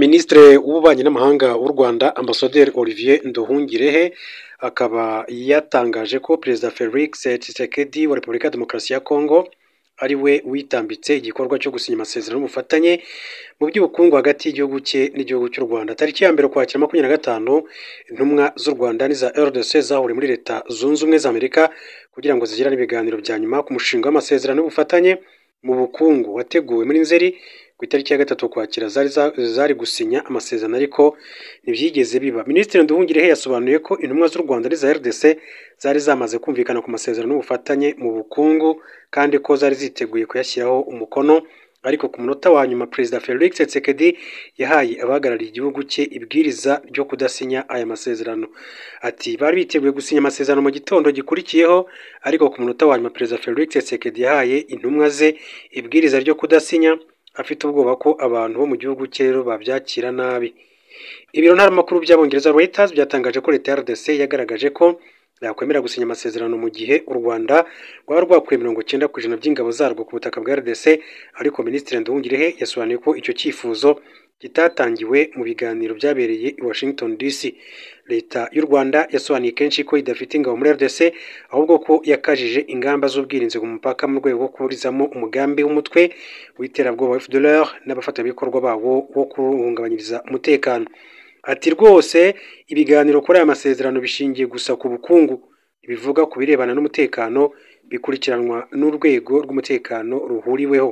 Minisitiri w'Ububanyi n'Amahanga w'u Rwanda Ambasaderi Olivier Nduhungirehe akaba yatangaje ko Perezida Felix Tshisekedi wa Repubulika ya Demokarasi ya Kongo ari we witambitse igikorwa cyo gusinya amasezerano y'ubufatanye mu by'ubukungu hagati y'igihugu cye n'igihugu cy'u Rwanda. Tariki ya mbere Ukwakira 2025 intumwa z'u Rwanda n'iza RDC zahuriye muri Leta Zunze Ubumwe za Amerika kugira ngo zigirane ibiganiro bya nyuma ku mushinga w'amasezerano y'ubufatanye mu bukungu wateguwe muri Nzeri ku itariki ya 3 Ukwakira zari gusinya amasezerano ariko ntibyigeze biba. Minisitiri Nduhungirehe yasobanuye ko intumwa z'u Rwanda n'iza RDC zari zamaze kumvikana ku masezerano y'ubufatanye mu bukungu kandi ko zari ziteguye kuyashyiraho umukono, ariko ku munota wa nyuma Perezida Felix Tshisekedi yahaye abahagarariye igihugu cye ibwiriza ryo kudasinya aya masezerano. Ati bari biteguye gusinya amasezerano mu gitondo gikurikiyeho, ariko ku munota wa nyuma Perezida Felix Tshisekedi yahaye intumwa ze ibwiriza ryo kudasinya, afite ubwoba ko abantu bo mu gihugu cye rero babyakira nabi. Ibiro ntaramakuru by'Abongereza Reuters byatangaje ko Leta ya RDC yagaragaje ko yakwemera gusinya amasezerano mu gihe u Rwanda rwaba rwakuye 90% by'ingabo zarwo ku butaka bwa RDC, ariko Minisitiri Nduhungirehe yasobanuye ko icyo cyifuzo kitatangiwe mu biganiro byabereye i Washington DC. Leta y'u Rwanda yasobanuye kenshi ko idafite ingabo muri RDC, ahubwo ko yakajije ingamba z'ubwirinzi ku mupaka mu rwego rwo kuburizamo umugambi w'umutwe w'iterabwoba wa FDLR n'abafatanyabikorwa bawo wo kuwuhungabanyiriza umutekano. Ati rwose ibiganiro kuri aya masezerano bishingiye gusa ku bukungu, ibivuga ku birebana n'umutekano bikurikiranwa n'urwego rw'umutekano ruhuriweho.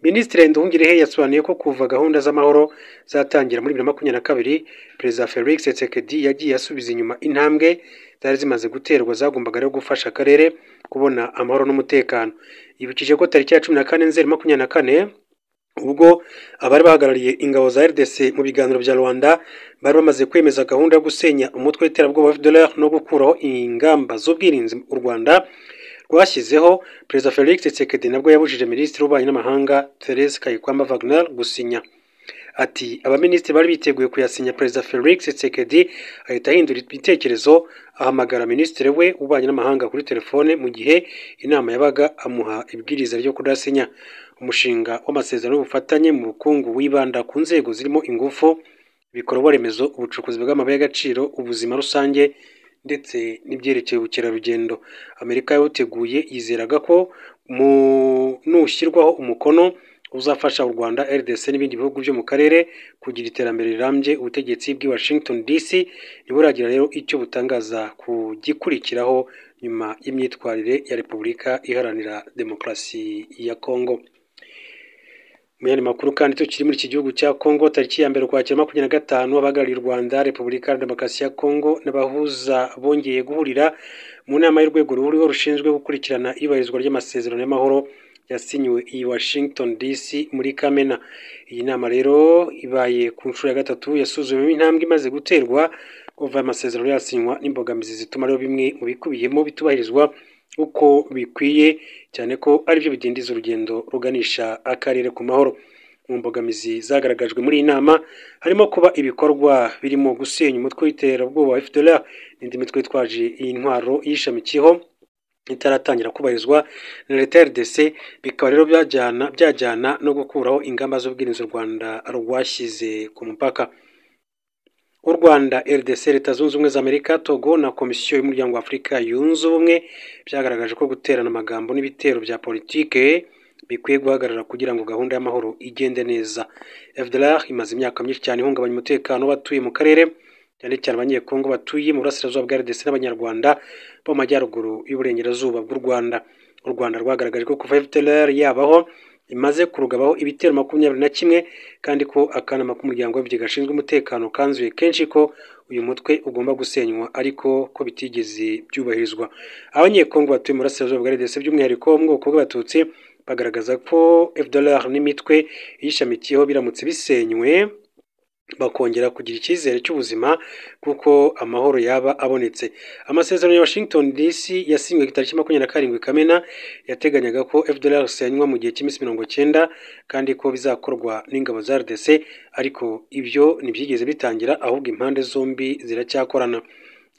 Minisitiri Nduhungirehe yasobanuye ko kuva gahunda z'amahoro zatangira muri 2022 Perezida Felix Tshisekedi yagiye asubiza inyuma intambwe zari zimaze guterwa zagombaga rero gufasha akarere kubona amahoro n'umutekano. Yibukije ko tariki ya 14 Nzeri 2024 ubwo abari bahagarariye ingabo za RDC mu biganiro bya Rwanda bari bamaze kwemeza gahunda yo gusenya umutwe w'iterabwoba wa FDLR no gukuraho ingamba z'ubwirinzi u Rwanda rwashyizeho, Perezida Felix Tshisekedi nabwo yabujije Minisitiri w'Ububanyi n'Amahanga Therese Kayikwamba Wagner gusinya. Ati abaminisitiri bari biteguye kuyasinya, Perezida Felix Tshisekedi ahita ahindura ibitekerezo ahamagara Minisitiri we w'Ububanyi n'Amahanga kuri telefone mu gihe inama yabaga amuha ibwiriza ryo kudasinya. Umushinga w'amasezerano y'ubufatanye mu bukungu wibanda ku nzego zirimo ingufu, ibikorwa remezo, ubucukuzi bw'amabuye y'agaciro, ubuzima rusange ndetse n'ibyerekeye ubukerarugendo. Amerika yawuteguye yizeraga ko nushyirwaho umukono uzafasha u Rwanda, RDC n'ibindi bihugu byo mu karere kugira iterambere rirambye. Ubutegetsi bw'i Washington DC ntiburagira rero icyo butangaza ku gikurikiraho nyuma y'imyitwarire ya Repubulika Iharanira Demokarasi ya Kongo. Mu yandi makuru kandi tukiri muri iki gihugu cya Kongo, tariki ya mbere Ukwakira 2025 abahagarariye u Rwanda, Repubulika ya Demokarasi ya Kongo n'abahuza bongeye guhurira mu nama y'urwego ruhuriweho rushinzwe gukurikirana ibahirizwa ry'amasezerano y'amahoro yasinywe i Washington DC muri Kamena. Iyi nama rero ibaye ku nshuro ya gatatu yasuzumemo intambwe imaze guterwa kuva amasezerano yasinywa n'imbogamizi zituma rero bimwe mu bikubiyemo bitubahirizwa uko bikwiye, cyane ko aribyo bidindiza urugendo ruganisha akarere ku mahoro. Mu mbogamizi zagaragajwe muri iyi nama harimo kuba ibikorwa birimo gusenya umutwe w'iterabwoba wa FDLR n'indi mitwe yitwaje iyi ntwaro yishamikiyeho itaratangira kubahirizwa na Leta ya RDC, bikaba rero byajyana no gukuraho ingamba z'ubwirinzi u Rwanda rwashyize ku mupaka. U Rwanda, RDC, Leta Zunze Ubumwe za Amerika, Togo na Komisiyo y'Umuryango wa Afurika Yunze Ubumwe byagaragaje ko guterana amagambo n'ibitero bya politike bikwiye guhagarara kugira ngo gahunda y'amahoro igende neza. FDLR imaze imyaka myinshi cyane ihungabanya umutekano w'abatuye mu karere, cyane cyane abanyekongo batuye mu burasirazuba bwa RDC n'abanyarwanda bo mu majyaruguru y'uburengerazuba bw'u Rwanda. U Rwanda rwagaragaje ko kuva FDLR yabaho imaze kurugabaho ibitero 21 kandi ko akanama k'umuryango w'ibigega gashinzwe umutekano kanzuye kenshi ko uyu mutwe ugomba gusenywa, ariko ko bitigeze byubahirizwa. Abanyekongo batuye mu burasirazuba bwa RDC by'umwihariko mu bwoko bw'Abatutsi bagaragaza ko FDLR n'imitwe yishamikiyeho biramutse bisenywe bakongera kugira icyizere cy'ubuzima kuko amahoro yaba abonetse. Amasezerano ya Washington DC yasinywe tariki 27 Kamena yateganyaga ko FDLR isenywa mu gihe cy'iminsi 90 kandi ko bizakorwa n'ingabo za RDC, ariko ibyo ntibyigeze bitangira, ahubwo impande zombi ziracyakorana.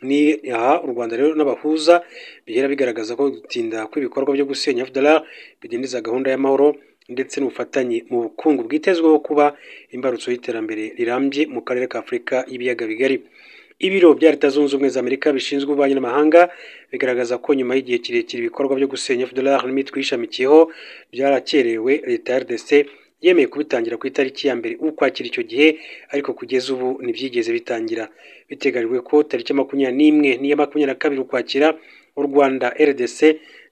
Ni aha u Rwanda rero n'abahuza bihera bigaragaza ko gutinda kw'ibikorwa byo gusenya FDLR bidindiza gahunda y'amahoro, ndetse n'ubufatanye mu bukungu bwitezweho kuba imbarutso y'iterambere rirambye mu karere ka Afurika y'ibiyaga bigari. Ibiro bya Leta Zunze Ubumwe za Amerika bishinzwe ububanyi n'amahanga bigaragaza ko nyuma y'igihe kirekire ibikorwa byo gusenya FDLR n'imitwe ishamikiyeho byarakerewe, leta ya RDC yemeye kubitangira ku itariki ya mbere ukwakira icyo gihe, ariko kugeza ubu ntibyigeze bitangira. Biteganyijwe ko tariki 21 n'iya 22 ukwakira u Rwanda, RDC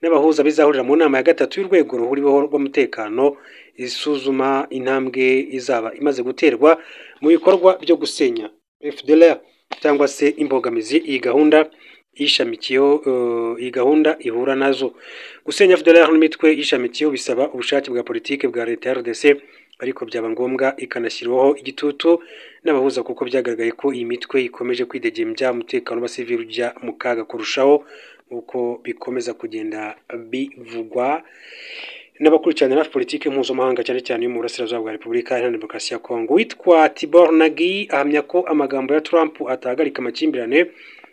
n'abahuza bizahurira mu nama ya gatatu y'urwego ruhuriweho rw'umutekano isuzuma intambwe izaba imaze guterwa mu bikorwa byo gusenya FDLR cyangwa se imbogamizi iyi gahunda ishamikiyeho, iyi gahunda ihura nazo. Gusenya FDLR n'imitwe ishamikiyeho bisaba ubushake bwa politiki bwa leta ya RDC, ariko byaba ngombwa ikanashyirwaho igitutu n'abahuza, kuko byagaragaye ko iyi mitwe ikomeje kwidegembya umutekano w'abasivili ujya mu kaga kurushaho, uko bikomeza kugenda bivugwa n'abakurikirana politiki mpuzamahanga cyane cyane yo mu burasirazuba bwa Repubulika Iharanira Demokarasi ya Kongo. Witwa Tibor Nagy ahamya ko amagambo ya Trump atahagarika amakimbirane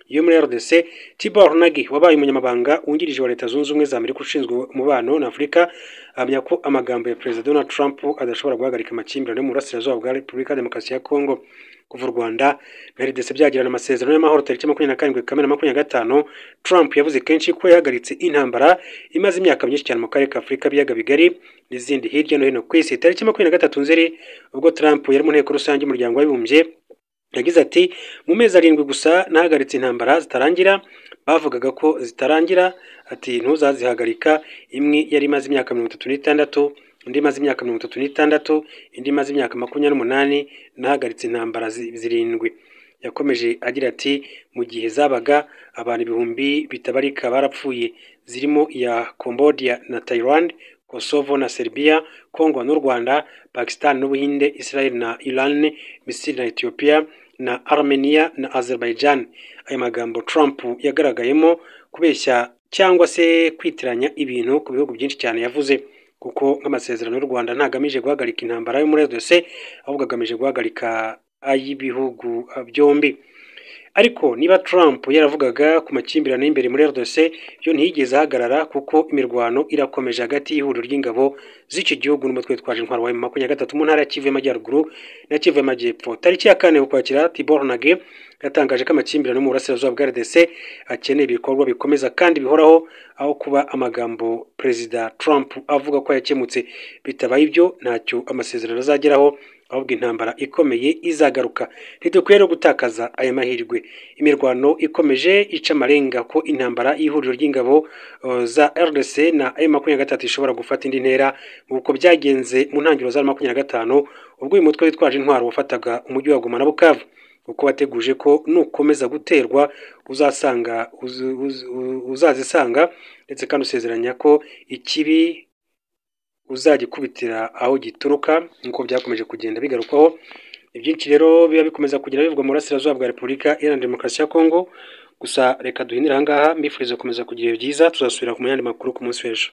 yo muri RDC. Tibor Nagy wabaye umunyamabanga wungirije wa Leta Zunze Ubumwe za Amerika ushinzwe umubano na Afurika ahamya ko amagambo ya Perezida Donald Trump adashobora guhagarika amakimbirane mu burasirazuba bwa Repubulika Demokarasi ya Kongo. Kuva u Rwanda na RDC byagirana amasezerano y'amahoro tariki 27 Kamena 2025, Trump yavuze kenshi ko yahagaritse intambara imaze imyaka myinshi cyane mu karere ka Afurika biyaga bigari n'izindi hirya no hino ku isi. Tariki 23 Nzeri ubwo Trump yari mu nteko rusange y'umuryango w'abibumbye yagize ati, mu mezi 7 gusa nahagaritse intambara zitarangira. Bavugaga ko zitarangira, ati ntuzazihagarika. Imwe yari imaze imyaka 36, indi imaze imyaka 36, indi imaze imyaka 28. Nahagaritse intambara 7. Yakomeje agira ati, mu gihe zabaga abantu ibihumbi bitabarika barapfuye, zirimo iya Cambodia na Thailand, Kosovo na Serbia, Kongo n'u Rwanda, Pakistan n'Ubuhinde, Israel na Iran, Misiri na Ethiopia na Armenia na Azerbaijan. Aya magambo Trump yagaragayemo kubeshya cyangwa se kwitiranya ibintu ku bihugu byinshi cyane yavuze, kuko nk'amasezerano y'u Rwanda ntagamije guhagarika intambara yo muri RDC, ahubwo agamije guhagarika ay'ibihugu byombi. Ariko niba Trump yaravugaga ku makimbirane y'imbere muri RDC, yo ntiyigeze ahagarara, kuko imirwano irakomeje hagati y'ihuriro ry'ingabo z'iki gihugu n'umutwe witwaje intwaro wa M23 mu ntara ya Kivu y'Amajyaruguru na Kivu y'Amajyepfo. Tariki ya 4 ukwakira, Tibor Nagy yatangaje ko amakimbirane mu burasirazuba bwa RDC akeneye ibikorwa bikomeza kandi bihoraho, aho kuba amagambo Perezida Trump avuga ko yakemutse. Bitabaye ibyo ntacyo amasezerano azageraho, ahubwo intambara ikomeye izagaruka. Ntidukwiye gutakaza aya mahirwe. Imirwano ikomeje ica amarenga ko intambara y'ihuriro ry'ingabo za RDC na M23 ishobora gufata indi ntera, nk'uko byagenze mu ntangiriro za 2025 ubwo uyu mutwe witwaje intwaro wafataga umujyi wa Goma na Bukavu, kuko wateguje ko nukomeza guterwa uzazisanga, ndetse kandi usezeranya ko ikibi uzagikubitira aho gituruka, nk'uko byakomeje kugenda bigarukwaho. Ibyinshi rero biba bikomeza kugenda bivugwa mu burasirazuba bwa Repubulika Iharanira Demokarasi ya Kongo. Gusa reka duhinire aha ngaha, mbifuriza gukomeza kugira byiza, tuzasubira ku yandi makuru ku munsi w'ejo.